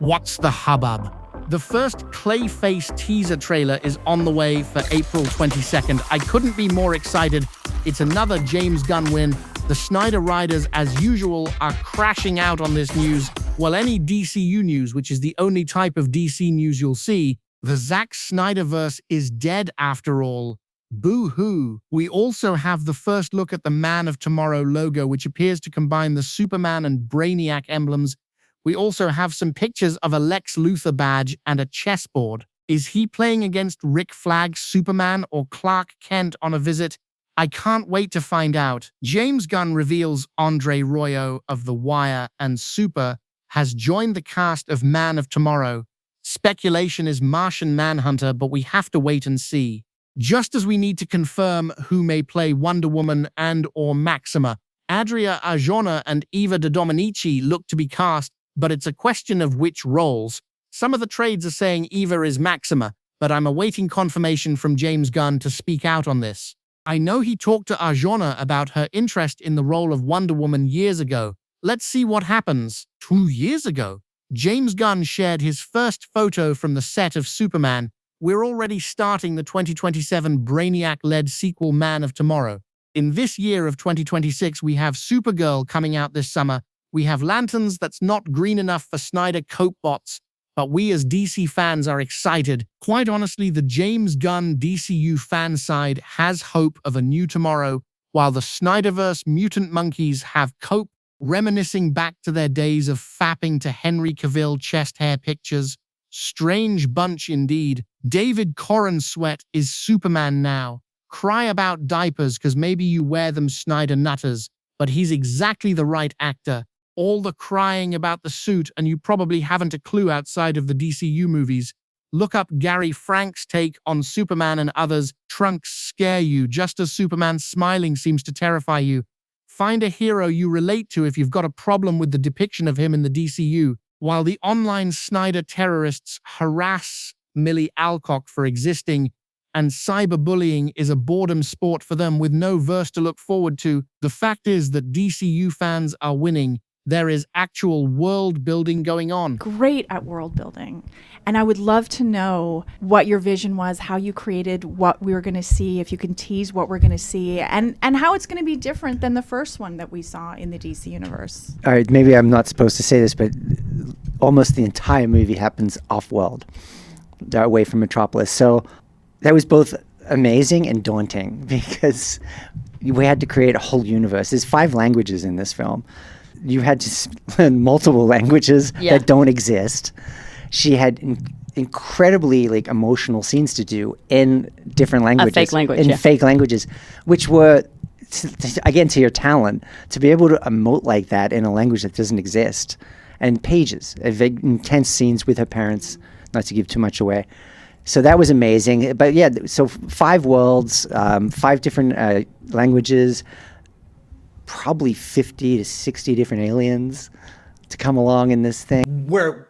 What's the hubbub? The first Clayface teaser trailer is on the way for April 22nd. I couldn't be more excited. It's another James Gunn win. The Snyder riders, as usual, are crashing out on this news. Well, any DCU news, which is the only type of DC news you'll see, the SnyderVerse is dead after all. Boo-hoo. We also have the first look at the Man of Tomorrow logo, which appears to combine the Superman and Brainiac emblems. We also have some pictures of a Lex Luthor badge and a chessboard. Is he playing against Rick Flag, Superman, or Clark Kent on a visit? I can't wait to find out. James Gunn reveals Andre Royo of The Wire and Super has joined the cast of Man of Tomorrow. Speculation is Martian Manhunter, but we have to wait and see. Just as we need to confirm who may play Wonder Woman and/or Maxima, Adria Arjona and Eva De Dominici look to be cast, but it's a question of which roles. Some of the trades are saying Eva is Maxima, but I'm awaiting confirmation from James Gunn to speak out on this. I know he talked to Arjona about her interest in the role of Wonder Woman years ago. Let's see what happens. 2 years ago, James Gunn shared his first photo from the set of Superman. We're already starting the 2027 Brainiac-led sequel Man of Tomorrow. In this year of 2026, we have Supergirl coming out this summer. We have lanterns that's not green enough for Snyder cope bots, but we as DC fans are excited. Quite honestly, the James Gunn DCU fan side has hope of a new tomorrow, while the SnyderVerse mutant monkeys have cope, reminiscing back to their days of fapping to Henry Cavill chest hair pictures. Strange bunch indeed. David Corran Sweat is Superman now. Cry about diapers because maybe you wear them, Snyder nutters, but he's exactly the right actor. All the crying about the suit, and you probably haven't a clue outside of the DCU movies. Look up Gary Frank's take on Superman and others. Trunks scare you, just as Superman's smiling seems to terrify you. Find a hero you relate to if you've got a problem with the depiction of him in the DCU. While the online Snyder terrorists harass Millie Alcock for existing, and cyberbullying is a boredom sport for them with no verse to look forward to, the fact is that DCU fans are winning. There is actual world building going on. Great at world building. And I would love to know what your vision was, how you created what we were going to see, if you can tease what we're going to see, and how it's going to be different than the first one that we saw in the DC universe. All right, maybe I'm not supposed to say this, but almost the entire movie happens off-world, away from Metropolis. So that was both amazing and daunting because we had to create a whole universe. There's 5 languages in this film. You had to learn multiple languages that don't exist. She had incredibly emotional scenes to do in different languages. A fake language, fake languages, which were, again, to your talent, to be able to emote like that in a language that doesn't exist. And pages, intense scenes with her parents, not to give too much away. So that was amazing. But yeah, so 5 worlds, 5 different languages, probably 50 to 60 different aliens to come along in this thing. Where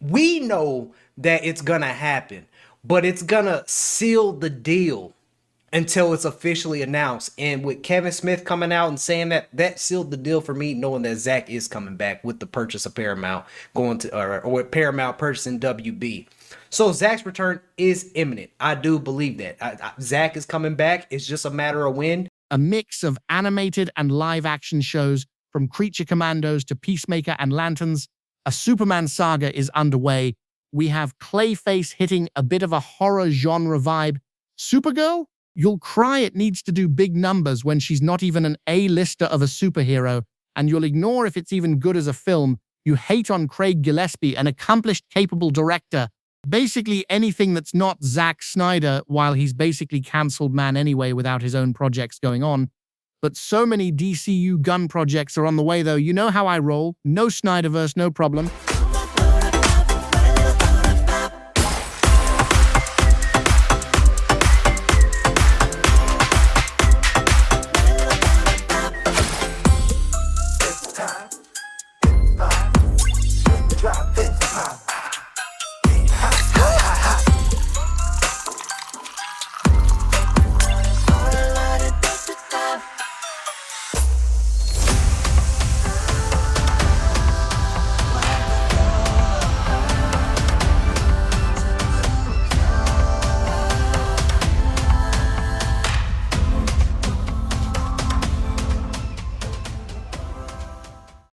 we know that it's gonna happen, but it's gonna seal the deal until it's officially announced. And with Kevin Smith coming out and saying that sealed the deal for me, knowing that Zach is coming back with the purchase of Paramount, going to or with Paramount purchasing WB. So Zach's return is imminent. I do believe that. Zach is coming back. It's just a matter of when. A mix of animated and live-action shows, from Creature Commandos to Peacemaker and Lanterns. A Superman saga is underway. We have Clayface hitting a bit of a horror genre vibe. Supergirl? You'll cry it needs to do big numbers when she's not even an A-lister of a superhero, and you'll ignore if it's even good as a film. You hate on Craig Gillespie, an accomplished, capable director. Basically anything that's not Zack Snyder, while he's basically cancelled man anyway without his own projects going on. But so many DCU Gunn projects are on the way though. You know how I roll. No SnyderVerse, no problem.